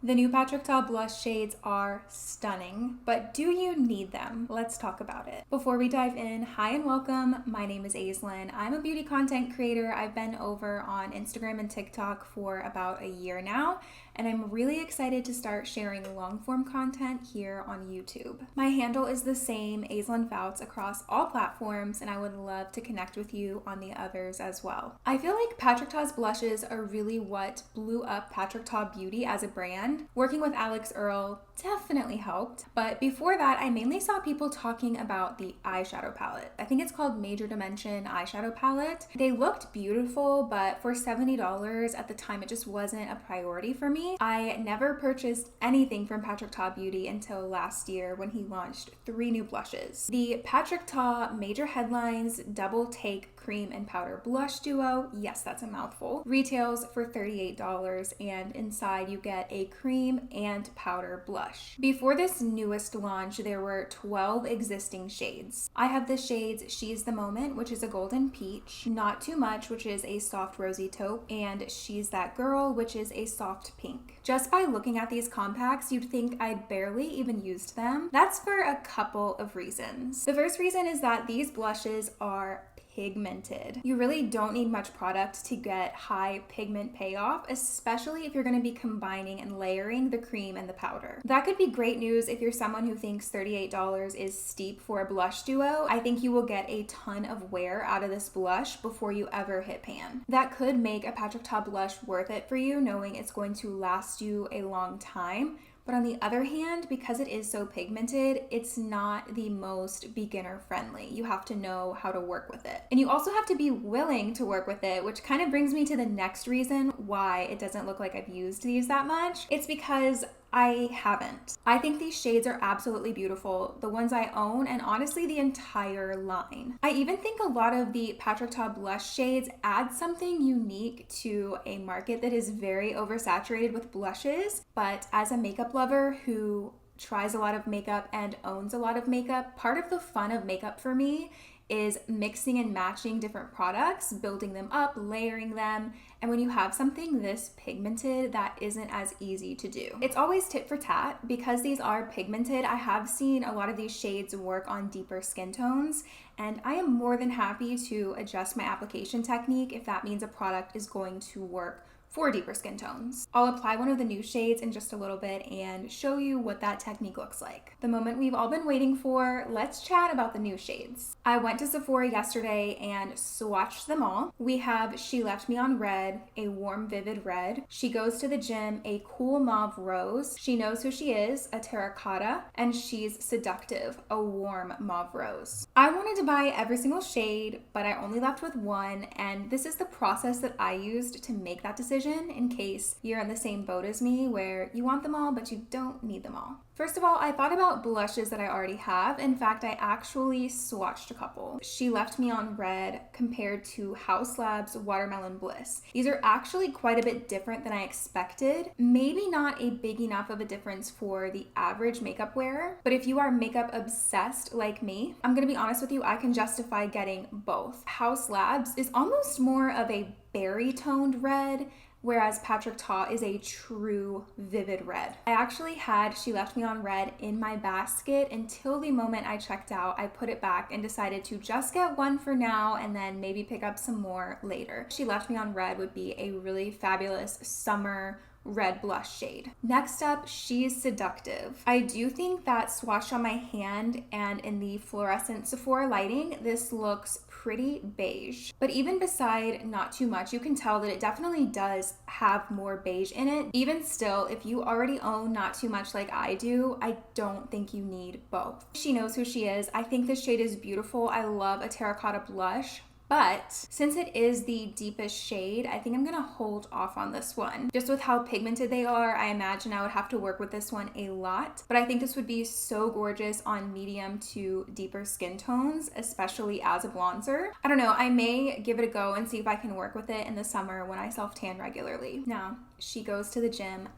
The new Patrick Ta blush shades are stunning, but do you need them? Let's talk about it. Before we dive in, hi and welcome. My name is Aislinn. I'm a beauty content creator. I've been over on Instagram and TikTok for about a year now, and I'm really excited to start sharing long form content here on YouTube. My handle is the same, Aislinn Fouts, across all platforms, and I would love to connect with you on the others as well. I feel like Patrick Ta's blushes are really what blew up Patrick Ta Beauty as a brand. Working with Alex Earl definitely helped, but before that, I mainly saw people talking about the eyeshadow palette. I think it's called Major Dimension eyeshadow palette. They looked beautiful, but for $70 at the time, it just wasn't a priority for me. I never purchased anything from Patrick Ta Beauty until last year when he launched 3 new blushes. The Patrick Ta Major Headlines Double Take Cream and Powder Blush Duo, yes, that's a mouthful, retails for $38, and inside you get a cream and powder blush. Before this newest launch, there were 12 existing shades. I have the shades She's the Moment, which is a golden peach, Not Too Much, which is a soft rosy taupe, and She's That Girl, which is a soft pink. Just by looking at these compacts, you'd think I'd barely even used them. That's for a couple of reasons. The first reason is that these blushes are pigmented. You really don't need much product to get high pigment payoff, especially if you're going to be combining and layering the cream and the powder. That could be great news if you're someone who thinks $38 is steep for a blush duo. I think you will get a ton of wear out of this blush before you ever hit pan. That could make a Patrick Ta blush worth it for you, knowing it's going to last you a long time. But on the other hand, because it is so pigmented, it's not the most beginner friendly. You have to know how to work with it. And you also have to be willing to work with it, which kind of brings me to the next reason why it doesn't look like I've used these that much. It's because I haven't. I think these shades are absolutely beautiful, the ones I own, and honestly the entire line. I even think a lot of the Patrick Ta blush shades add something unique to a market that is very oversaturated with blushes, but as a makeup lover who tries a lot of makeup and owns a lot of makeup, part of the fun of makeup for me is mixing and matching different products, building them up, layering them, and when you have something this pigmented, that isn't as easy to do. It's always tit for tat. Because these are pigmented, I have seen a lot of these shades work on deeper skin tones, and I am more than happy to adjust my application technique if that means a product is going to work for deeper skin tones. I'll apply one of the new shades in just a little bit and show you what that technique looks like. The moment we've all been waiting for, let's chat about the new shades. I went to Sephora yesterday and swatched them all. We have She Left Me on Red, a warm vivid red. She Goes to the Gym, a cool mauve rose. She Knows Who She Is, a terracotta. And She's Seductive, a warm mauve rose. I wanted to buy every single shade, but I only left with one, and this is the process that I used to make that decision in case you're in the same boat as me where you want them all but you don't need them all. First of all, I thought about blushes that I already have. In fact, I actually swatched a couple. She Left Me on Red compared to House Lab's Watermelon Bliss. These are actually quite a bit different than I expected. Maybe not a big enough of a difference for the average makeup wearer, but if you are makeup obsessed like me, I'm gonna be honest with you, I can justify getting both. House Lab's is almost more of a berry toned red, whereas Patrick Ta is a true vivid red. I actually had She Left Me on Red in my basket until the moment I checked out. I put it back and decided to just get one for now and then maybe pick up some more later. She Left Me on Red would be a really fabulous summer red blush shade. Next up, She's Seductive. I do think that swatched on my hand and in the fluorescent Sephora lighting, this looks pretty beige. But even beside Not Too Much, you can tell that it definitely does have more beige in it. Even still, if you already own Not Too Much like I do, I don't think you need both. She Knows Who She Is. I think this shade is beautiful. I love a terracotta blush. But since it is the deepest shade, I think I'm gonna hold off on this one. Just with how pigmented they are, I imagine I would have to work with this one a lot. But I think this would be so gorgeous on medium to deeper skin tones, especially as a bronzer. I don't know, I may give it a go and see if I can work with it in the summer when I self-tan regularly. Now, She Goes to the Gym.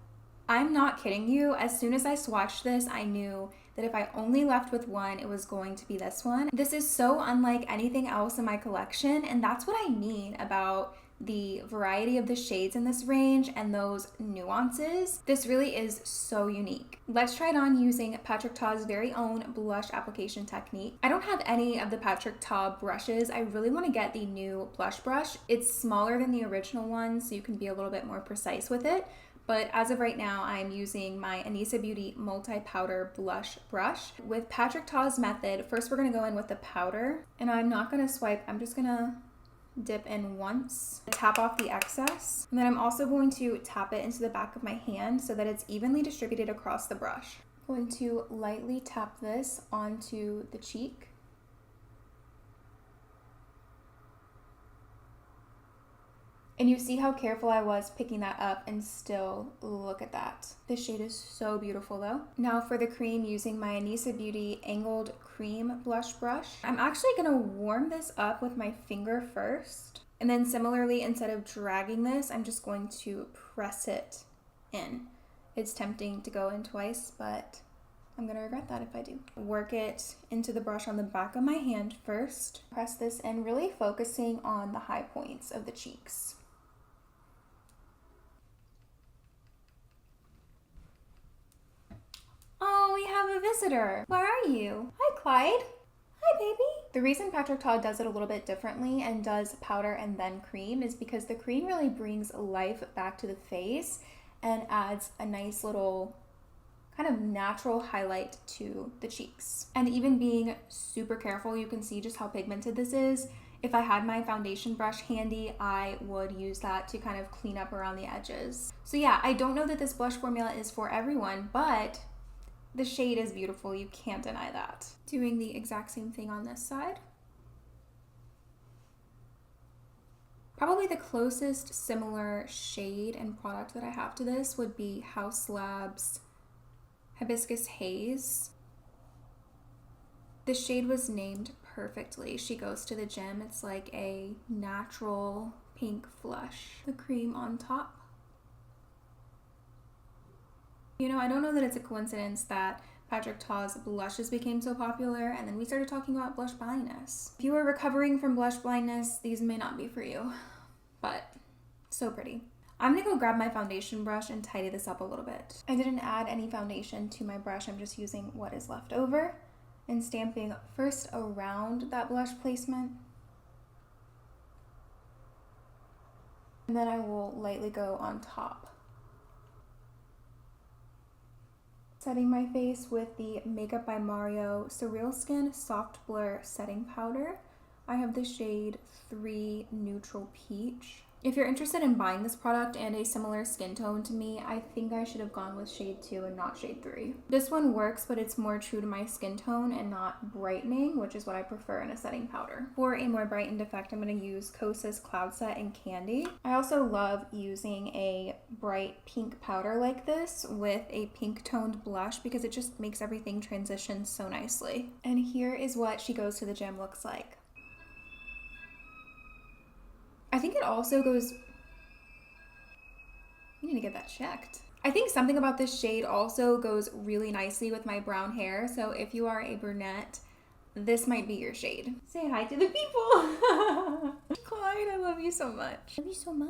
I'm not kidding you. As soon as I swatched this, I knew that if I only left with one, it was going to be this one. This is so unlike anything else in my collection, and that's what I mean about the variety of the shades in this range and those nuances, this really is so unique. Let's try it on using Patrick Ta's very own blush application technique. I don't have any of the Patrick Ta brushes. I really want to get the new blush brush. It's smaller than the original one, so you can be a little bit more precise with it. But as of right now, I'm using my Anissa Beauty multi-powder blush brush. With Patrick Ta's method, first we're gonna go in with the powder, and I'm not gonna swipe, I'm just gonna dip in once, tap off the excess, and then I'm also going to tap it into the back of my hand so that it's evenly distributed across the brush. I'm going to lightly tap this onto the cheek. And you see how careful I was picking that up, and still look at that. This shade is so beautiful though. Now for the cream, using my Anissa Beauty Angled Cream Blush Brush. I'm actually gonna warm this up with my finger first. And then similarly, instead of dragging this, I'm just going to press it in. It's tempting to go in twice, but I'm gonna regret that if I do. Work it into the brush on the back of my hand first. Press this in, really focusing on the high points of the cheeks. Oh, we have a visitor. Where are you? Hi, Clyde. Hi, baby. The reason Patrick Ta does it a little bit differently and does powder and then cream is because the cream really brings life back to the face and adds a nice little kind of natural highlight to the cheeks. And even being super careful, you can see just how pigmented this is. If I had my foundation brush handy, I would use that to kind of clean up around the edges. So yeah, I don't know that this blush formula is for everyone, but the shade is beautiful, you can't deny that. Doing the exact same thing on this side. Probably the closest similar shade and product that I have to this would be Haus Labs Hibiscus Haze. The shade was named perfectly. She goes to the gym. It's like a natural pink flush. The cream on top. You know, I don't know that it's a coincidence that Patrick Ta's blushes became so popular and then we started talking about blush blindness. If you are recovering from blush blindness, these may not be for you, but so pretty. I'm gonna go grab my foundation brush and tidy this up a little bit. I didn't add any foundation to my brush. I'm just using what is left over and stamping first around that blush placement. And then I will lightly go on top. Setting my face with the Makeup by Mario Surreal Skin Soft Blur Setting Powder. I have the shade 3 Neutral Peach. If you're interested in buying this product and a similar skin tone to me, I think I should have gone with shade 2 and not shade 3. This one works, but it's more true to my skin tone and not brightening, which is what I prefer in a setting powder. For a more brightened effect, I'm going to use Kosas Cloud Set in Candy. I also love using a bright pink powder like this with a pink toned blush because it just makes everything transition so nicely. And here is what She Goes to the Gym looks like. I think it also goes, you need to get that checked. I think something about this shade also goes really nicely with my brown hair. So if you are a brunette, this might be your shade. Say hi to the people. Clyde, I love you so much. I love you so much.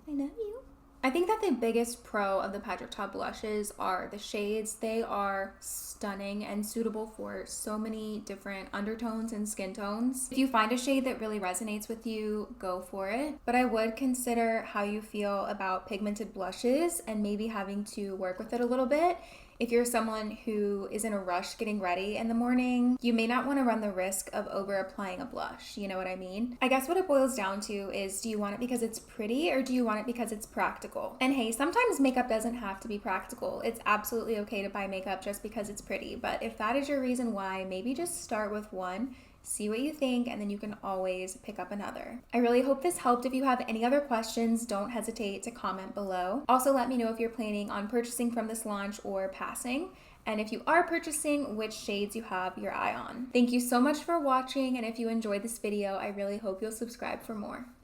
I love you. I think that the biggest pro of the Patrick Ta blushes are the shades. They are stunning and suitable for so many different undertones and skin tones. If you find a shade that really resonates with you, go for it. But I would consider how you feel about pigmented blushes and maybe having to work with it a little bit. If you're someone who is in a rush getting ready in the morning, you may not want to run the risk of over applying a blush, you know what I mean? I guess what it boils down to is, do you want it because it's pretty or do you want it because it's practical? And hey, sometimes makeup doesn't have to be practical. It's absolutely okay to buy makeup just because it's pretty, but if that is your reason why, maybe just start with one, see what you think, and then you can always pick up another. I really hope this helped. If you have any other questions, don't hesitate to comment below. Also, let me know if you're planning on purchasing from this launch or passing, and if you are purchasing, which shades you have your eye on. Thank you so much for watching, and if you enjoyed this video, I really hope you'll subscribe for more.